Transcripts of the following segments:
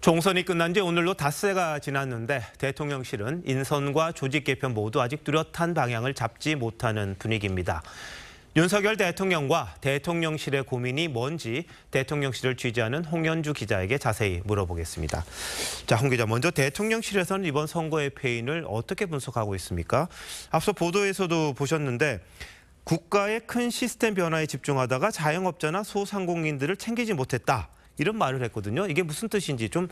총선이 끝난 지 오늘로 닷새가 지났는데 대통령실은 인선과 조직 개편 모두 아직 뚜렷한 방향을 잡지 못하는 분위기입니다. 윤석열 대통령과 대통령실의 고민이 뭔지 대통령실을 취재하는 홍현주 기자에게 자세히 물어보겠습니다. 자, 홍 기자, 먼저 대통령실에서는 이번 선거의 패인을 어떻게 분석하고 있습니까? 앞서 보도에서도 보셨는데 국가의 큰 시스템 변화에 집중하다가 자영업자나 소상공인들을 챙기지 못했다. 이런 말을 했거든요. 이게 무슨 뜻인지 좀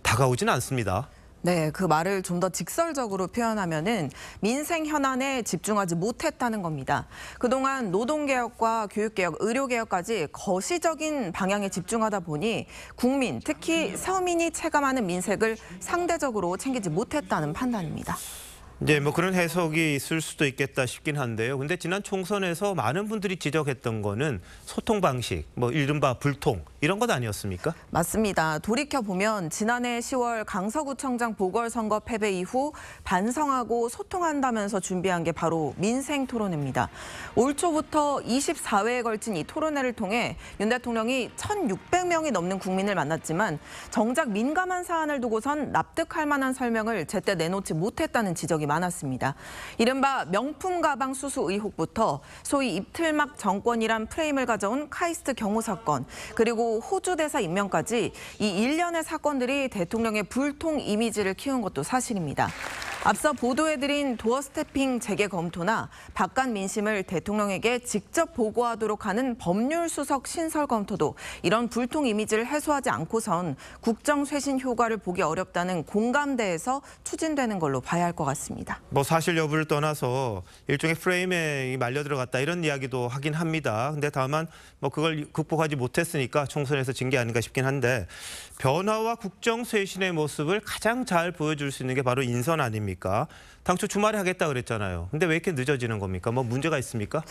다가오진 않습니다. 네, 그 말을 좀 더 직설적으로 표현하면은 민생 현안에 집중하지 못했다는 겁니다. 그동안 노동개혁과 교육개혁, 의료개혁까지 거시적인 방향에 집중하다 보니 국민, 특히 서민이 체감하는 민생을 상대적으로 챙기지 못했다는 판단입니다. 이제 뭐 그런 해석이 있을 수도 있겠다 싶긴 한데요. 근데 지난 총선에서 많은 분들이 지적했던 거는 소통 방식, 뭐 이른바 불통 이런 것 아니었습니까? 맞습니다. 돌이켜보면 지난해 10월 강서구청장 보궐선거 패배 이후 반성하고 소통한다면서 준비한 게 바로 민생 토론회입니다. 올 초부터 24회에 걸친 이 토론회를 통해 윤 대통령이 1,600명이 넘는 국민을 만났지만 정작 민감한 사안을 두고선 납득할 만한 설명을 제때 내놓지 못했다는 지적이 많았습니다. 이른바 명품 가방 수수 의혹부터 소위 입틀막 정권이란 프레임을 가져온 카이스트 경호 사건, 그리고 호주 대사 임명까지 이 일련의 사건들이 대통령의 불통 이미지를 키운 것도 사실입니다. 앞서 보도해드린 도어 스태핑 재개 검토나 바깥 민심을 대통령에게 직접 보고하도록 하는 법률 수석 신설 검토도 이런 불통 이미지를 해소하지 않고선 국정 쇄신 효과를 보기 어렵다는 공감대에서 추진되는 걸로 봐야 할 것 같습니다. 뭐 사실 여부를 떠나서 일종의 프레임에 말려 들어갔다 이런 이야기도 하긴 합니다. 근데 다만 뭐 그걸 극복하지 못했으니까 총선에서 진 게 아닌가 싶긴 한데 변화와 국정 쇄신의 모습을 가장 잘 보여줄 수 있는 게 바로 인선 아닙니까? 당초 주말에 하겠다 그랬잖아요. 근데 왜 이렇게 늦어지는 겁니까? 뭐 문제가 있습니까?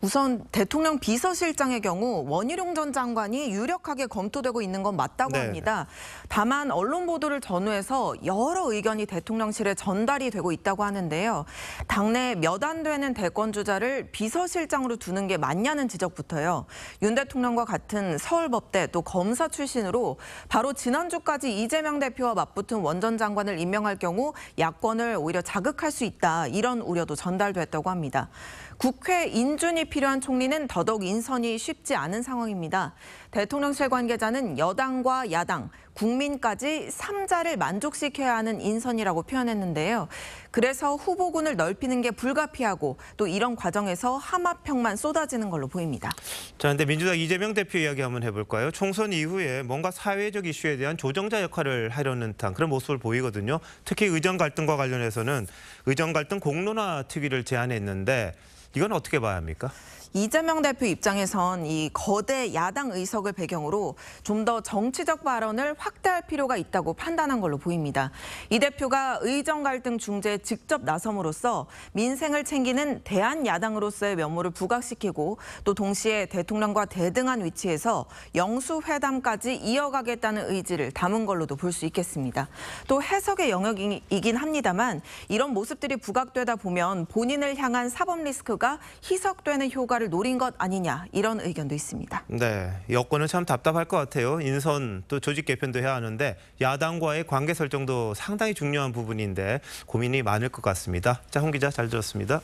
우선 대통령 비서실장의 경우 원희룡 전 장관이 유력하게 검토되고 있는 건 맞다고 합니다. 다만 언론 보도를 전후해서 여러 의견이 대통령실에 전달이 되고 있다고 하는데요. 당내 몇 안 되는 대권 주자를 비서실장으로 두는 게 맞냐는 지적부터요. 윤 대통령과 같은 서울법대 또 검사 출신으로 바로 지난주까지 이재명 대표와 맞붙은 원 전 장관을 임명할 경우 야권을 오히려 자극할 수 있다. 이런 우려도 전달됐다고 합니다. 국회 인준이 필요한 총리는 더더욱 인선이 쉽지 않은 상황입니다. 대통령실 관계자는 여당과 야당, 국민까지 3자를 만족시켜야 하는 인선이라고 표현했는데요. 그래서 후보군을 넓히는 게 불가피하고 또 이런 과정에서 하마평만 쏟아지는 걸로 보입니다. 자, 근데 민주당 이재명 대표 이야기 한번 해볼까요? 총선 이후에 뭔가 사회적 이슈에 대한 조정자 역할을 하려는 듯한 그런 모습을 보이거든요. 특히 의정 갈등과 관련해서는 의정 갈등 공론화 특위를 제안했는데 이건 어떻게 봐야 합니까? 이재명 대표 입장에선 이 거대 야당 의석을 배경으로 좀 더 정치적 발언을 확대할 필요가 있다고 판단한 걸로 보입니다. 이 대표가 의정 갈등 중재에 직접 나섬으로써 민생을 챙기는 대한야당으로서의 면모를 부각시키고 또 동시에 대통령과 대등한 위치에서 영수회담까지 이어가겠다는 의지를 담은 걸로도 볼 수 있겠습니다. 또 해석의 영역이긴 합니다만 이런 모습들이 부각되다 보면 본인을 향한 사법 리스크가 희석되는 효과를 노린 것 아니냐 이런 의견도 있습니다. 네, 여권은 참 답답할 것 같아요. 인선 또 조직 개편도 해야 하는데 야당과의 관계 설정도 상당히 중요한 부분인데 고민이 많을 것 같습니다. 자, 홍 기자 잘 들었습니다.